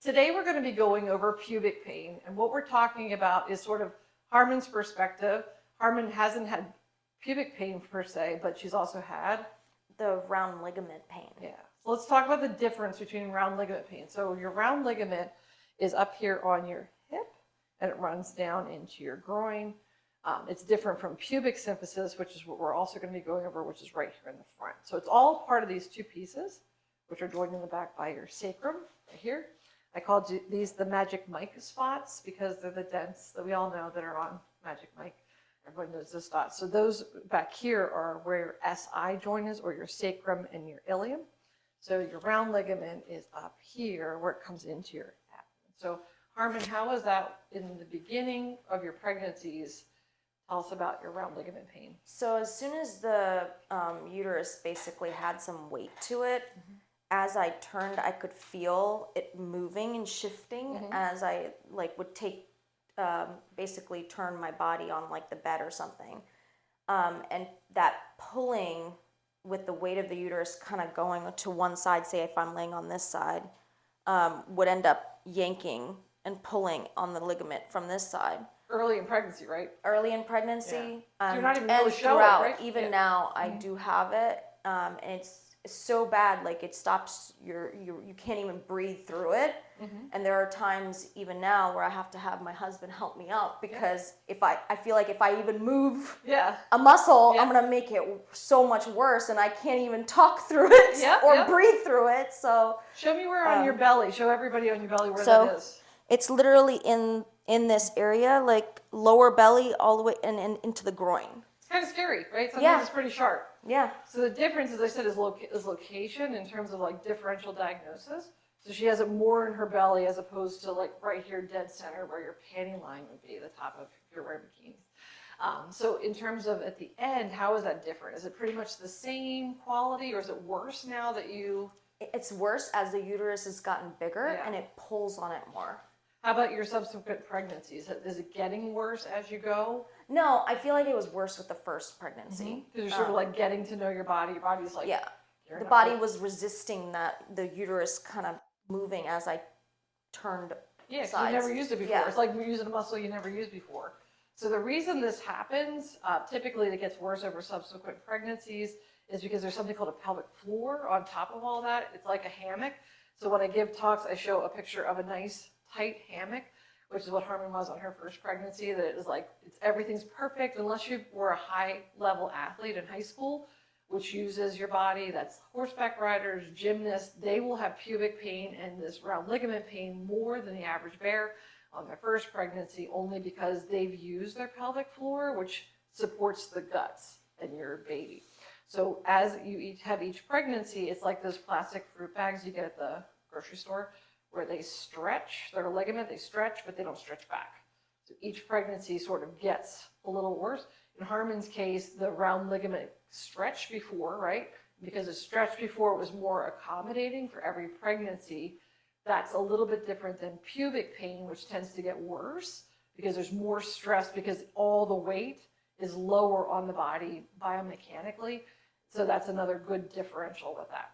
Today we're going to be going over pubic pain, and what we're talking about is sort of Harmon's perspective. Harmon hasn't had pubic pain per se, but she's also had the round ligament pain. Yeah. So let's talk about the difference between round ligament pain. So your round ligament is up here on your hip, and it runs down into your groin. It's different from pubic symphysis, which is what we're also going to be going over, which is right here in the front. So it's all part of these two pieces, which are joined in the back by your sacrum, right here. I called these the magic mic spots because they're the dents that we all know that are on Magic Mike. Everyone knows those spots. So those back here are where your SI joint is, or your sacrum and your ilium. So your round ligament is up here where it comes into your abdomen. So Harmon, how was that in the beginning of your pregnancies? Tell us about your round ligament pain. So as soon as the uterus basically had some weight to it, as I turned, I could feel it moving and shifting as I would take, basically turn my body on like the bed or something. And that pulling with the weight of the uterus kind of going to one side, say if I'm laying on this side, would end up yanking and pulling on the ligament from this side. Early in pregnancy, right? Early in pregnancy. So you're not even really showing, throughout, right? even now, I do have it, and it's so bad, like it stops you can't even breathe through it. And there are times even now where I have to have my husband help me out because if I feel like if I even move a muscle, I'm gonna make it so much worse, and I can't even talk through it or breathe through it. So show me where on your belly. Show everybody on your belly where that is. It's literally in this area, like lower belly all the way and into the groin. It's kind of scary, right? Sometimes it's pretty sharp. Yeah. So the difference, as I said, is location in terms of like differential diagnosis. So she has it more in her belly as opposed to like right here, dead center, where your panty line would be, the top of if you're wearing bikinis. So in terms of at the end, how is that different? Is it pretty much the same quality, or is it worse now that you? It's worse as the uterus has gotten bigger and it pulls on it more. How about your subsequent pregnancies? Is it getting worse as you go? No, I feel like it was worse with the first pregnancy. Because you're sort of like getting to know your body. Your body's like... Yeah. The body was resisting the uterus kind of moving as I turned sides. You never used it before. Yeah. It's like using a muscle you never used before. So the reason this happens, typically it gets worse over subsequent pregnancies, is because there's something called a pelvic floor on top of all that. It's like a hammock. So when I give talks, I show a picture of a nice tight hammock, which is what Harmon was on her first pregnancy, that it was like, everything's perfect unless you were a high level athlete in high school, which uses your body. That's horseback riders, gymnasts. They will have pubic pain and this round ligament pain more than the average bear on their first pregnancy, only because they've used their pelvic floor, which supports the guts and your baby. So as you have each pregnancy, it's like those plastic fruit bags you get at the grocery store, where they stretch, their ligament, they stretch, but they don't stretch back. So each pregnancy sort of gets a little worse. In Harmon's case, the round ligament stretched before, right? Because it stretched before, it was more accommodating for every pregnancy. That's a little bit different than pubic pain, which tends to get worse because there's more stress because all the weight is lower on the body biomechanically. So that's another good differential with that.